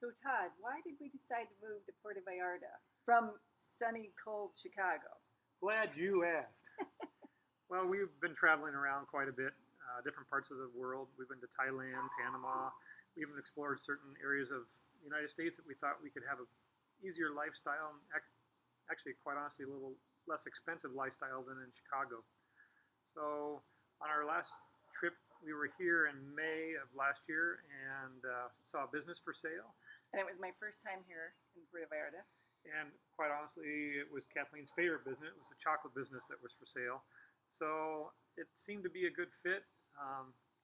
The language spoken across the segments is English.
So, Todd, why did we decide to move to Puerto Vallarta from sunny, cold Chicago? Glad you asked. Well, we've been traveling around quite a bit, different parts of the world. We've been to Thailand, Panama. We even explored certain areas of the United States that we thought we could have a easier lifestyle, and actually, quite honestly, a little less expensive lifestyle than in Chicago. So, on our last trip, we were here in May of last year and saw a business for sale. And it was my first time here in Puerto Vallarta. And quite honestly, it was Kathleen's favorite business. It was a chocolate business that was for sale. So it seemed to be a good fit.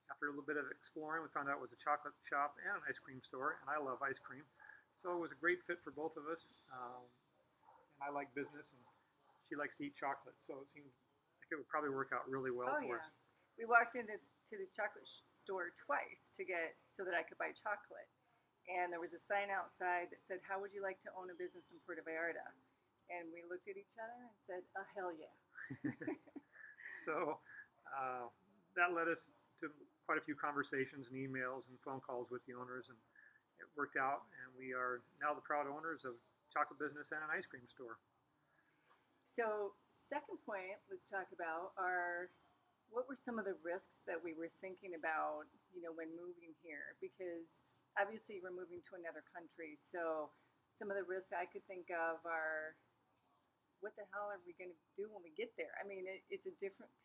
After a little bit of exploring, we found out it was a chocolate shop and an ice cream store, and I love ice cream. So it was a great fit for both of us. And I like business, and she likes to eat chocolate. So it seemed like it would probably work out really well for us. We walked into the chocolate store twice so that I could buy chocolate. And there was a sign outside that said, "How would you like to own a business in Puerto Vallarta?" And we looked at each other and said, "Oh, hell yeah." So that led us to quite a few conversations and emails and phone calls with the owners, and it worked out. And we are now the proud owners of chocolate business and an ice cream store. So, second point, let's talk about what were some of the risks that we were thinking about, when moving here? Because obviously we're moving to another country, so some of the risks I could think of are, what the hell are we going to do when we get there? I mean,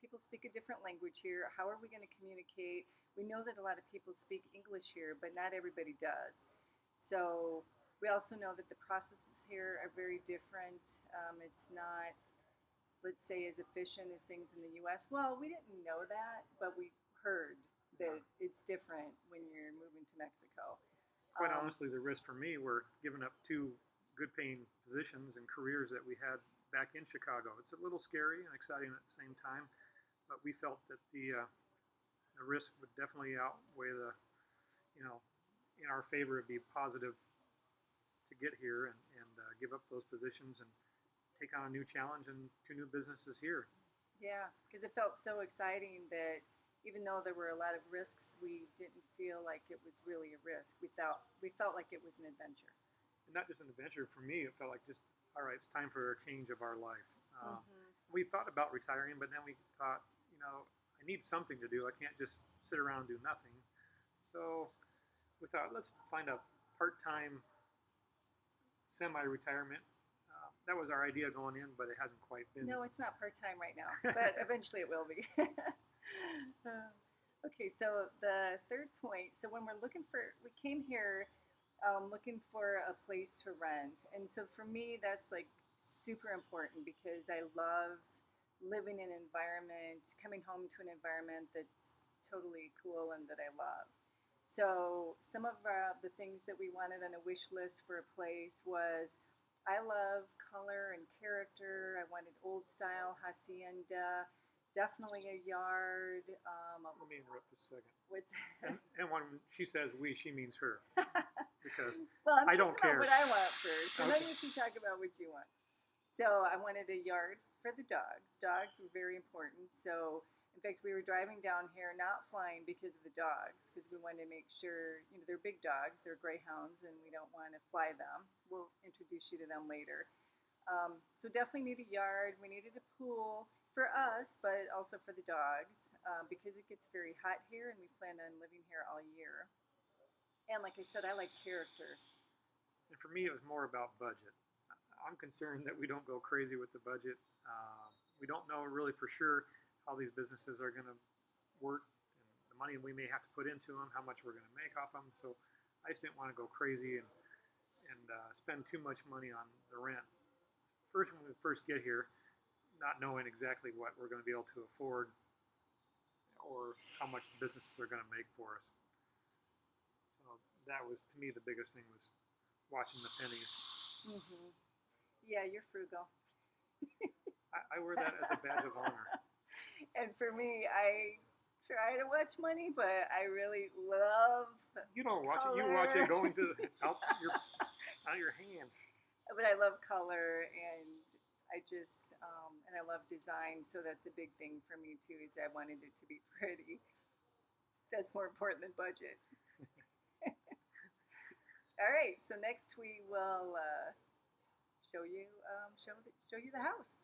people speak a different language here. How are we going to communicate? We know that a lot of people speak English here, but not everybody does. So we also know that the processes here are very different. It's not, let's say, as efficient as things in the U.S. Well, we didn't know that, but we heard that it's different when you're moving to Mexico. Quite honestly, the risk for me were giving up two good-paying positions and careers that we had back in Chicago. It's a little scary and exciting at the same time, but we felt that the risk would definitely outweigh in our favor. It'd be positive to get here and give up those positions and take on a new challenge and two new businesses here. Yeah, because it felt so exciting that even though there were a lot of risks, we didn't feel like it was really a risk. We felt like it was an adventure. And not just an adventure. For me, it felt like just, all right, it's time for a change of our life. We thought about retiring, but then we thought, I need something to do. I can't just sit around and do nothing. So we thought, let's find a part-time semi-retirement. That was our idea going in, but it hasn't quite been. No, it's not part-time right now, but eventually it will be. Okay, so the third point. So when we came here looking for a place to rent. And so for me, that's like super important because I love living in an environment, coming home to an environment that's totally cool and that I love. So some of the things that we wanted on a wish list for a place was, I love color and character. I wanted old style hacienda, definitely a yard. Let me interrupt just a second. What's and when she says we, she means her. Because well, I don't care. What I want first, and Okay. then you can talk about what you want. So I wanted a yard for the dogs. Dogs were very important. So in fact, we were driving down here, not flying because of the dogs, because we wanted to make sure, they're big dogs, they're greyhounds, and we don't want to fly them. We'll introduce you to them later. So definitely need a yard. We needed a pool for us, but also for the dogs, because it gets very hot here, and we plan on living here all year. And like I said, I like character. And for me, it was more about budget. I'm concerned that we don't go crazy with the budget. We don't know really for sure how these businesses are going to work, and the money we may have to put into them, how much we're going to make off them. So I just didn't want to go crazy and spend too much money on the rent. When we first get here, not knowing exactly what we're going to be able to afford or how much the businesses are going to make for us. So that was, to me, the biggest thing was watching the pennies. Mm-hmm. Yeah, you're frugal. I wear that as a badge of honor. And for me, I try to watch money, but I really love You don't watch color. it. You watch it going out your hand. But I love color, and I just, and I love design, so that's a big thing for me too, is I wanted it to be pretty. That's more important than budget. All right. So next we will show you the house.